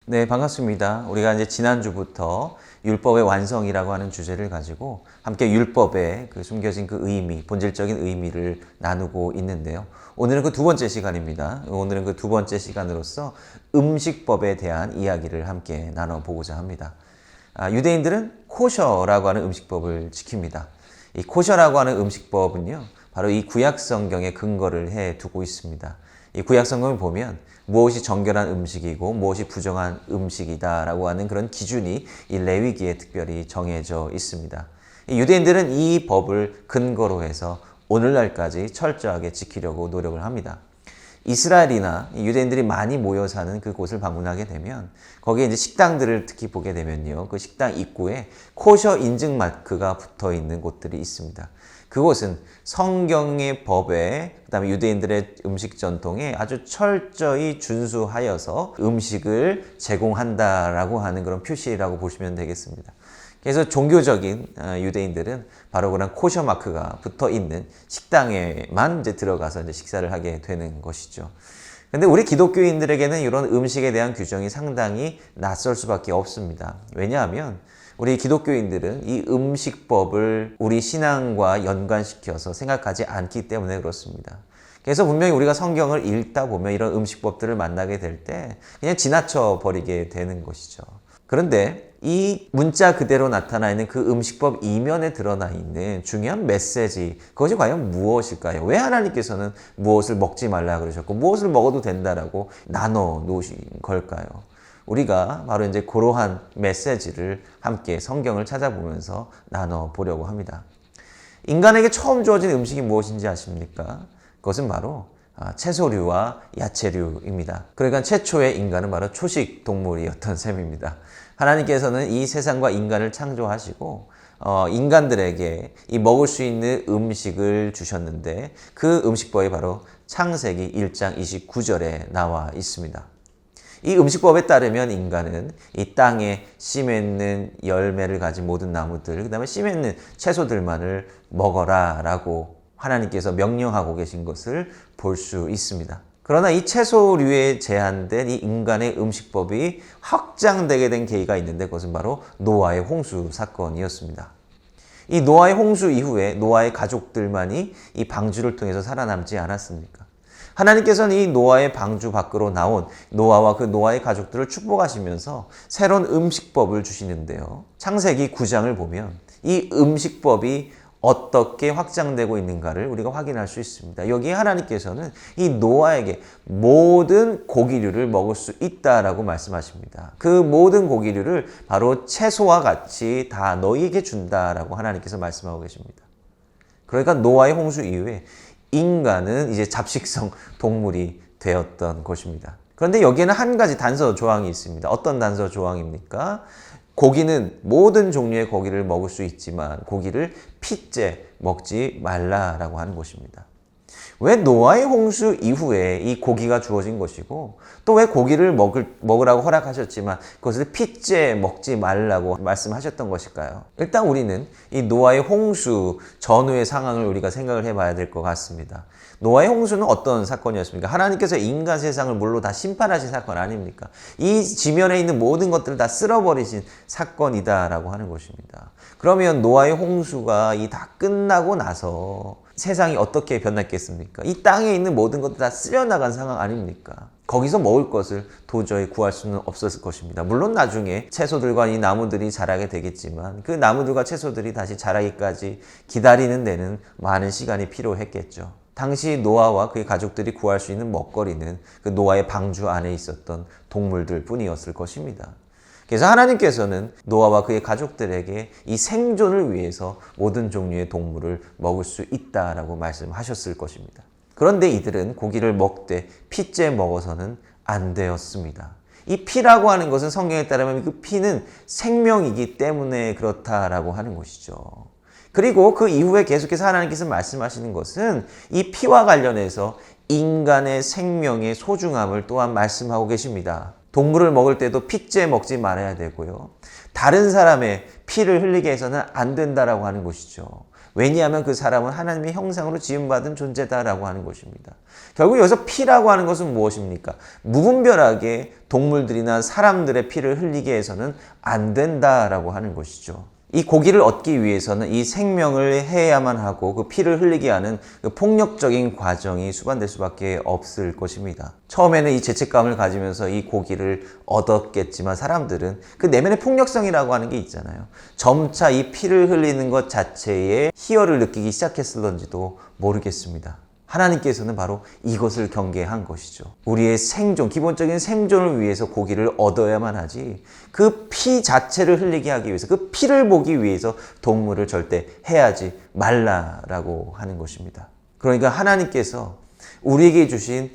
네, 반갑습니다. 우리가 이제 지난주부터 율법의 완성이라고 하는 주제를 가지고 함께 율법의 숨겨진 그 의미, 본질적인 의미를 나누고 있는데요. 오늘은 그 두 번째 시간입니다. 오늘은 그 두 번째 시간으로서 음식법에 대한 이야기를 함께 나눠보고자 합니다. 유대인들은 코셔라고 하는 음식법을 지킵니다. 이 코셔라고 하는 음식법은요, 바로 이 구약 성경에 근거를 해 두고 있습니다. 이 구약 성경을 보면 무엇이 정결한 음식이고 무엇이 부정한 음식이다라고 하는 그런 기준이 이 레위기에 특별히 정해져 있습니다. 이 유대인들은 이 법을 근거로 해서 오늘날까지 철저하게 지키려고 노력을 합니다. 이스라엘이나 유대인들이 많이 모여 사는 그곳을 방문하게 되면 거기에 이제 식당들을 특히 보게 되면요, 그 식당 입구에 코셔 인증 마크가 붙어 있는 곳들이 있습니다. 그곳은 성경의 법에, 그다음에 유대인들의 음식 전통에 아주 철저히 준수하여서 음식을 제공한다라고 하는 그런 표시라고 보시면 되겠습니다. 그래서 종교적인 유대인들은 바로 그런 코셔 마크가 붙어 있는 식당에만 이제 들어가서 이제 식사를 하게 되는 것이죠. 근데 우리 기독교인들에게는 이런 음식에 대한 규정이 상당히 낯설 수밖에 없습니다. 왜냐하면 우리 기독교인들은 이 음식법을 우리 신앙과 연관시켜서 생각하지 않기 때문에 그렇습니다. 그래서 분명히 우리가 성경을 읽다 보면 이런 음식법들을 만나게 될 때 그냥 지나쳐 버리게 되는 것이죠. 그런데 이 문자 그대로 나타나 있는 그 음식법 이면에 드러나 있는 중요한 메시지, 그것이 과연 무엇일까요? 왜 하나님께서는 무엇을 먹지 말라 그러셨고 무엇을 먹어도 된다라고 나눠 놓으신 걸까요? 우리가 바로 이제 그러한 메시지를 함께 성경을 찾아보면서 나눠 보려고 합니다. 인간에게 처음 주어진 음식이 무엇인지 아십니까? 그것은 바로 채소류와 야채류입니다. 그러니까 최초의 인간은 바로 초식 동물이었던 셈입니다. 하나님께서는 이 세상과 인간을 창조하시고 인간들에게 이 먹을 수 있는 음식을 주셨는데 그 음식법이 바로 창세기 1장 29절에 나와 있습니다. 이 음식법에 따르면 인간은 이 땅에 씨 맺는 열매를 가진 모든 나무들, 그 다음에 씨 맺는 채소들만을 먹어라 라고 하나님께서 명령하고 계신 것을 볼 수 있습니다. 그러나 이 채소류에 제한된 이 인간의 음식법이 확장되게 된 계기가 있는데 그것은 바로 노아의 홍수 사건이었습니다. 이 노아의 홍수 이후에 노아의 가족들만이 이 방주를 통해서 살아남지 않았습니까? 하나님께서는 이 노아의 방주 밖으로 나온 노아와 그 노아의 가족들을 축복하시면서 새로운 음식법을 주시는데요. 창세기 9장을 보면 이 음식법이 어떻게 확장되고 있는가를 우리가 확인할 수 있습니다. 여기에 하나님께서는 이 노아에게 모든 고기류를 먹을 수 있다라고 말씀하십니다. 그 모든 고기류를 바로 채소와 같이 다 너희에게 준다라고 하나님께서 말씀하고 계십니다. 그러니까 노아의 홍수 이후에 인간은 이제 잡식성 동물이 되었던 것입니다. 그런데 여기에는 한 가지 단서 조항이 있습니다. 어떤 단서 조항입니까? 고기는 모든 종류의 고기를 먹을 수 있지만 고기를 핏째 먹지 말라라고 하는 것입니다. 왜 노아의 홍수 이후에 이 고기가 주어진 것이고 또 왜 고기를 먹으라고 허락하셨지만 그것을 핏째 먹지 말라고 말씀하셨던 것일까요? 일단 우리는 이 노아의 홍수 전후의 상황을 우리가 생각을 해봐야 될 것 같습니다. 노아의 홍수는 어떤 사건이었습니까? 하나님께서 인간 세상을 물로 다 심판하신 사건 아닙니까? 이 지면에 있는 모든 것들을 다 쓸어버리신 사건이다라고 하는 것입니다. 그러면 노아의 홍수가 다 끝나고 나서 세상이 어떻게 변했겠습니까? 이 땅에 있는 모든 것들 다 쓸려나간 상황 아닙니까? 거기서 먹을 것을 도저히 구할 수는 없었을 것입니다. 물론 나중에 채소들과 이 나무들이 자라게 되겠지만 그 나무들과 채소들이 다시 자라기까지 기다리는 데는 많은 시간이 필요했겠죠. 당시 노아와 그의 가족들이 구할 수 있는 먹거리는 그 노아의 방주 안에 있었던 동물들 뿐이었을 것입니다. 그래서 하나님께서는 노아와 그의 가족들에게 이 생존을 위해서 모든 종류의 동물을 먹을 수 있다라고 말씀하셨을 것입니다. 그런데 이들은 고기를 먹되 핏째 먹어서는 안 되었습니다. 이 피라고 하는 것은 성경에 따르면 그 피는 생명이기 때문에 그렇다라고 하는 것이죠. 그리고 그 이후에 계속해서 하나님께서 말씀하시는 것은 이 피와 관련해서 인간의 생명의 소중함을 또한 말씀하고 계십니다. 동물을 먹을 때도 핏째 먹지 말아야 되고요. 다른 사람의 피를 흘리게 해서는 안 된다라고 하는 것이죠. 왜냐하면 그 사람은 하나님의 형상으로 지음받은 존재다라고 하는 것입니다. 결국 여기서 피라고 하는 것은 무엇입니까? 무분별하게 동물들이나 사람들의 피를 흘리게 해서는 안 된다라고 하는 것이죠. 이 고기를 얻기 위해서는 이 생명을 해야만 하고 그 피를 흘리게 하는 그 폭력적인 과정이 수반될 수밖에 없을 것입니다. 처음에는 이 죄책감을 가지면서 이 고기를 얻었겠지만 사람들은 그 내면의 폭력성이라고 하는 게 있잖아요. 점차 이 피를 흘리는 것 자체에 희열을 느끼기 시작했을런지도 모르겠습니다. 하나님께서는 바로 이것을 경계한 것이죠. 우리의 생존, 기본적인 생존을 위해서 고기를 얻어야만 하지 그 피 자체를 흘리게 하기 위해서, 그 피를 보기 위해서 동물을 절대 해하지 말라라고 하는 것입니다. 그러니까 하나님께서 우리에게 주신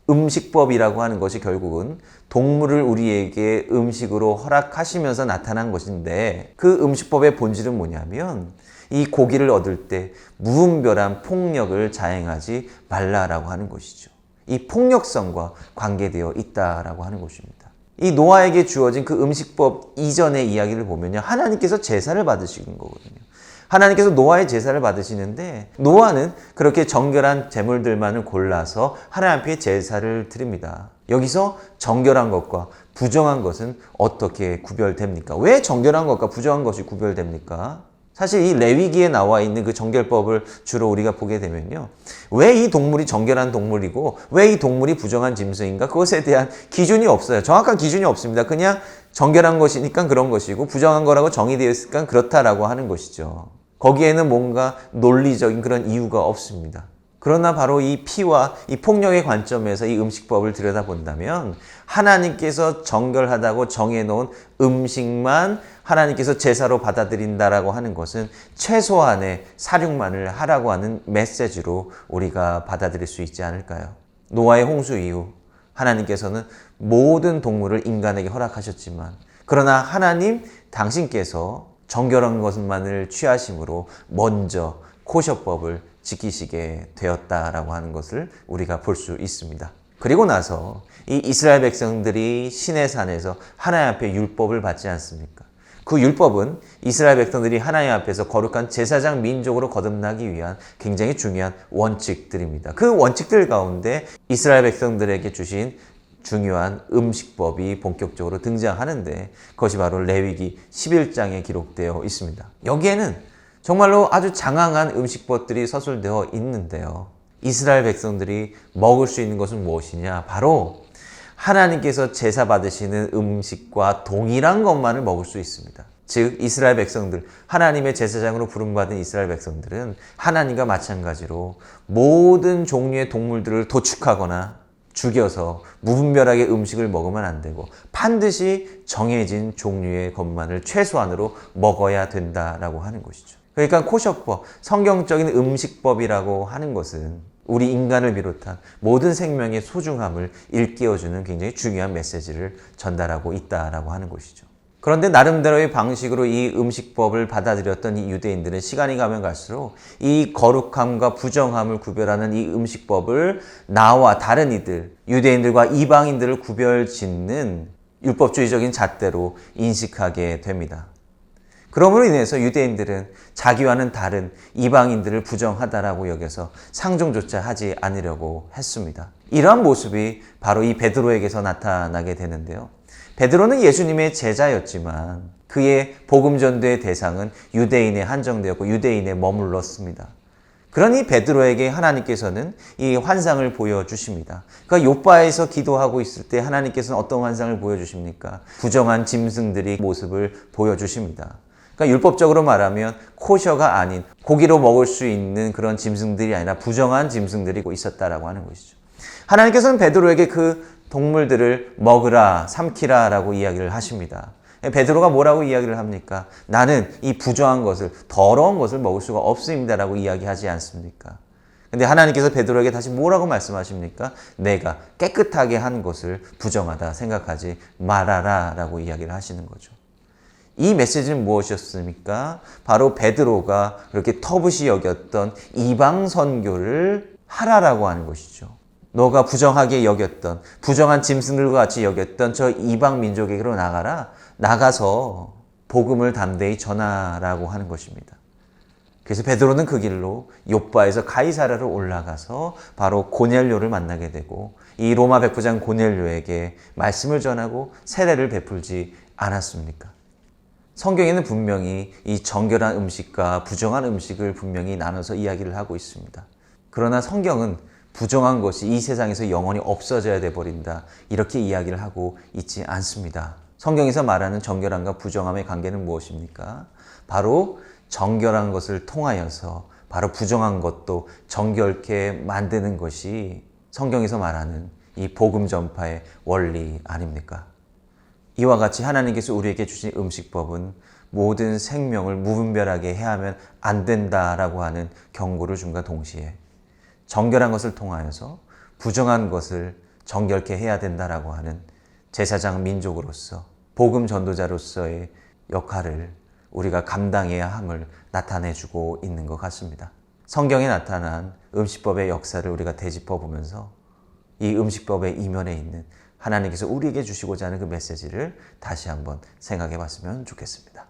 음식법이라고 하는 것이 결국은 동물을 우리에게 음식으로 허락하시면서 나타난 것인데, 그 음식법의 본질은 뭐냐면 이 고기를 얻을 때 무분별한 폭력을 자행하지 말라라고 하는 것이죠. 이 폭력성과 관계되어 있다라고 하는 것입니다. 이 노아에게 주어진 그 음식법 이전의 이야기를 보면요, 하나님께서 제사를 받으시는 거거든요. 하나님께서 노아의 제사를 받으시는데 노아는 그렇게 정결한 제물들만을 골라서 하나님 앞에 제사를 드립니다. 여기서 정결한 것과 부정한 것은 어떻게 구별됩니까? 왜 정결한 것과 부정한 것이 구별됩니까? 사실 이 레위기에 나와 있는 그 정결법을 주로 우리가 보게 되면요, 왜 이 동물이 정결한 동물이고 왜 이 동물이 부정한 짐승인가, 그것에 대한 기준이 없어요. 정확한 기준이 없습니다. 그냥 정결한 것이니까 그런 것이고 부정한 거라고 정의되어 있으니까 그렇다라고 하는 것이죠. 거기에는 뭔가 논리적인 그런 이유가 없습니다. 그러나 바로 이 피와 이 폭력의 관점에서 이 음식법을 들여다본다면 하나님께서 정결하다고 정해놓은 음식만 하나님께서 제사로 받아들인다라고 하는 것은 최소한의 사륙만을 하라고 하는 메시지로 우리가 받아들일 수 있지 않을까요? 노아의 홍수 이후 하나님께서는 모든 동물을 인간에게 허락하셨지만, 그러나 하나님 당신께서 정결한 것만을 취하심으로 먼저 코셔법을 지키시게 되었다라고 하는 것을 우리가 볼 수 있습니다. 그리고 나서 이 이스라엘 백성들이 시내산에서 하나님 앞에 율법을 받지 않습니까? 그 율법은 이스라엘 백성들이 하나님 앞에서 거룩한 제사장 민족으로 거듭나기 위한 굉장히 중요한 원칙들입니다. 그 원칙들 가운데 이스라엘 백성들에게 주신 중요한 음식법이 본격적으로 등장하는데, 그것이 바로 레위기 11장에 기록되어 있습니다. 여기에는 정말로 아주 장황한 음식법들이 서술되어 있는데요, 이스라엘 백성들이 먹을 수 있는 것은 무엇이냐? 바로 하나님께서 제사 받으시는 음식과 동일한 것만을 먹을 수 있습니다. 즉 이스라엘 백성들, 하나님의 제사장으로 부름받은 이스라엘 백성들은 하나님과 마찬가지로 모든 종류의 동물들을 도축하거나 죽여서 무분별하게 음식을 먹으면 안 되고 반드시 정해진 종류의 것만을 최소한으로 먹어야 된다라고 하는 것이죠. 그러니까 코셔법, 성경적인 음식법이라고 하는 것은 우리 인간을 비롯한 모든 생명의 소중함을 일깨워주는 굉장히 중요한 메시지를 전달하고 있다라고 하는 것이죠. 그런데 나름대로의 방식으로 이 음식법을 받아들였던 이 유대인들은 시간이 가면 갈수록 이 거룩함과 부정함을 구별하는 이 음식법을 나와 다른 이들, 유대인들과 이방인들을 구별짓는 율법주의적인 잣대로 인식하게 됩니다. 그러므로 인해서 유대인들은 자기와는 다른 이방인들을 부정하다라고 여겨서 상종조차 하지 않으려고 했습니다. 이러한 모습이 바로 이 베드로에게서 나타나게 되는데요, 베드로는 예수님의 제자였지만 그의 복음 전도의 대상은 유대인에 한정되었고 유대인에 머물렀습니다. 그러니 베드로에게 하나님께서는 이 환상을 보여주십니다. 그러니까 욥바에서 기도하고 있을 때 하나님께서는 어떤 환상을 보여주십니까? 부정한 짐승들이 모습을 보여주십니다. 그러니까 율법적으로 말하면 코셔가 아닌 고기로 먹을 수 있는 그런 짐승들이 아니라 부정한 짐승들이 있었다라고 하는 것이죠. 하나님께서는 베드로에게 그 동물들을 먹으라, 삼키라 라고 이야기를 하십니다. 베드로가 뭐라고 이야기를 합니까? 나는 이 부정한 것을, 더러운 것을 먹을 수가 없습니다 라고 이야기하지 않습니까? 근데 하나님께서 베드로에게 다시 뭐라고 말씀하십니까? 내가 깨끗하게 한 것을 부정하다 생각하지 말아라 라고 이야기를 하시는 거죠. 이 메시지는 무엇이었습니까? 바로 베드로가 그렇게 터부시 여겼던 이방 선교를 하라라고 하는 것이죠. 너가 부정하게 여겼던, 부정한 짐승들과 같이 여겼던 저 이방 민족에게로 나가라. 나가서 복음을 담대히 전하라고 하는 것입니다. 그래서 베드로는 그 길로 욥바에서 가이사랴로 올라가서 바로 고넬료를 만나게 되고 이 로마 백부장 고넬료에게 말씀을 전하고 세례를 베풀지 않았습니까? 성경에는 분명히 이 정결한 음식과 부정한 음식을 분명히 나눠서 이야기를 하고 있습니다. 그러나 성경은 부정한 것이 이 세상에서 영원히 없어져야 돼 버린다, 이렇게 이야기를 하고 있지 않습니다. 성경에서 말하는 정결함과 부정함의 관계는 무엇입니까? 바로 정결한 것을 통하여서 바로 부정한 것도 정결케 만드는 것이 성경에서 말하는 이 복음 전파의 원리 아닙니까? 이와 같이 하나님께서 우리에게 주신 음식법은 모든 생명을 무분별하게 해하면 안 된다라고 하는 경고를 줌과 동시에 정결한 것을 통하여서 부정한 것을 정결케 해야 된다라고 하는 제사장 민족으로서 복음 전도자로서의 역할을 우리가 감당해야 함을 나타내주고 있는 것 같습니다. 성경에 나타난 음식법의 역사를 우리가 되짚어 보면서 이 음식법의 이면에 있는 하나님께서 우리에게 주시고자 하는 그 메시지를 다시 한번 생각해 봤으면 좋겠습니다.